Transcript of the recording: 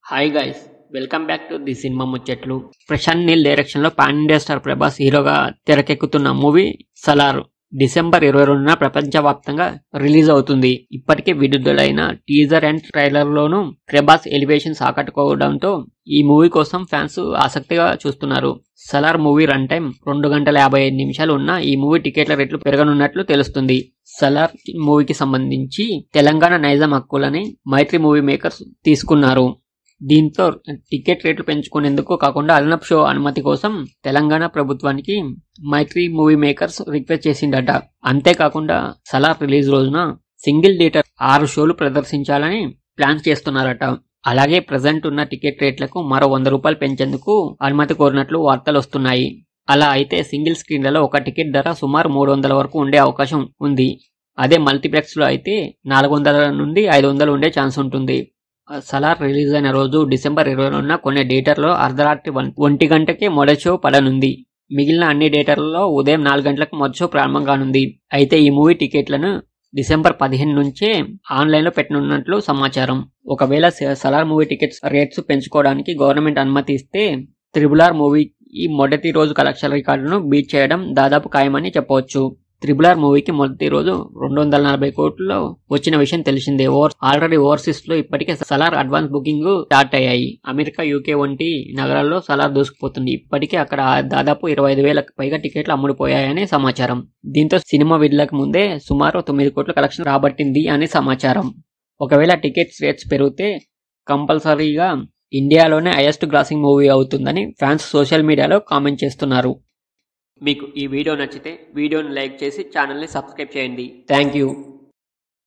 Hi guys, welcome back to the cinema ముచ్చట్లు. Prashanth Neel direction లో pan India star Prabhas హీరోగా తెరకెక్కుతున్న మూవీ సలార్ డిసెంబర్ 22న ప్రపంచవ్యాప్తంగా రిలీజ్ అవుతుంది. ఇప్పటికే విడుదలైన టీజర్ అండ్ ట్రైలర్ లోనూ ప్రభాస్ ఎలివేషన్స్ ఆకట్టుకోవడంతో ఈ మూవీ కోసం ఫ్యాన్స్ ఆసక్తిగా చూస్తున్నారు. సలార్ మూవీ రన్ టైం 2 గంటల 55 నిమిషాలు ఉన్న ఈ మూవీ టికెట్ల రేట్లు పెరగనున్నట్లు తెలుస్తుంది. సలార్ మూవీకి సంబంధించి తెలంగాణ నైజాం హక్కులని మైత్రి మూవీ మేకర్స్ తీసుకున్నారు. దీంతో టికెట్ రేట్లు పెంచుకునేందుకు కాకుండా అదనపు షో అనుమతి కోసం తెలంగాణ ప్రభుత్వానికి మైత్రి మూవీ మేకర్స్ రిక్వెస్ట్ చేసిందట. అంతేకాకుండా సలార్ రిలీజ్ రోజున సింగిల్ థియేటర్ 6 షోలు ప్రదర్శించాలని ప్లాన్ చేస్తున్నారట. అలాగే ప్రజెంట్ ఉన్న టికెట్ రేట్లకు మరో ₹100 పెంచేందుకు అనుమతి కోరినట్లు వార్తలు వస్తున్నాయి. అలా అయితే సింగిల్ స్క్రీన్లలో ఒక టికెట్ ధర సుమారు 300 వరకు ఉండే అవకాశం ఉంది. అదే మల్టీప్లెక్స్ లో అయితే 400 నుండి 500 ఉండే ఛాన్స్ ఉంటుంది. సలార్ రిలీజ్ అయిన రోజు డిసెంబర్ 20న కొన్ని థియేటర్లో అర్ధరాత్రి 1 గంటకే మొదటి షో పడనుంది. మిగిలిన అన్ని థియేటర్లలో ఉదయం 4 గంటలకు మొదటి షో ప్రారంభం కానుంది. అయితే ఈ మూవీ టికెట్లను డిసెంబర్ 15 నుంచే ఆన్లైన్లో పెట్టనున్నట్లు సమాచారం. ఒకవేళ సలార్ మూవీ టికెట్స్ రేట్స్ పెంచుకోవడానికి గవర్నమెంట్ అనుమతి ఇస్తే RRR మూవీ ఈ మొదటి రోజు కలెక్షన్ రికార్డును బీట్ చేయడం దాదాపు ఖాయమని చెప్పవచ్చు. RRR మూవీకి మొదటి రోజు 240 కోట్లు వచ్చిన విషయం తెలిసిందే. ఆల్రెడీ ఓవర్సీస్ లో ఇప్పటికే సలార్ అడ్వాన్స్ బుకింగ్ స్టార్ట్ అయ్యాయి. అమెరికా, యూకే వంటి నగరాల్లో సలార్ దూసుకుపోతుంది. ఇప్పటికే అక్కడ దాదాపు 25,000కు పైగా టికెట్లు అమ్ముడుపోయాయని సమాచారం. దీంతో సినిమా విడుదలకు ముందే సుమారు 9 కోట్ల కలెక్షన్ రాబట్టింది అని సమాచారం. ఒకవేళ టికెట్స్ రేట్స్ పెరిగితే కంపల్సరీగా ఇండియాలోనే హైయెస్ట్ గ్రాసింగ్ మూవీ అవుతుందని ఫ్యాన్స్ సోషల్ మీడియాలో కామెంట్ చేస్తున్నారు. మీకు ఈ వీడియో నచ్చితే వీడియోని లైక్ చేసి ఛానల్ని సబ్స్క్రైబ్ చేయండి. Thank you.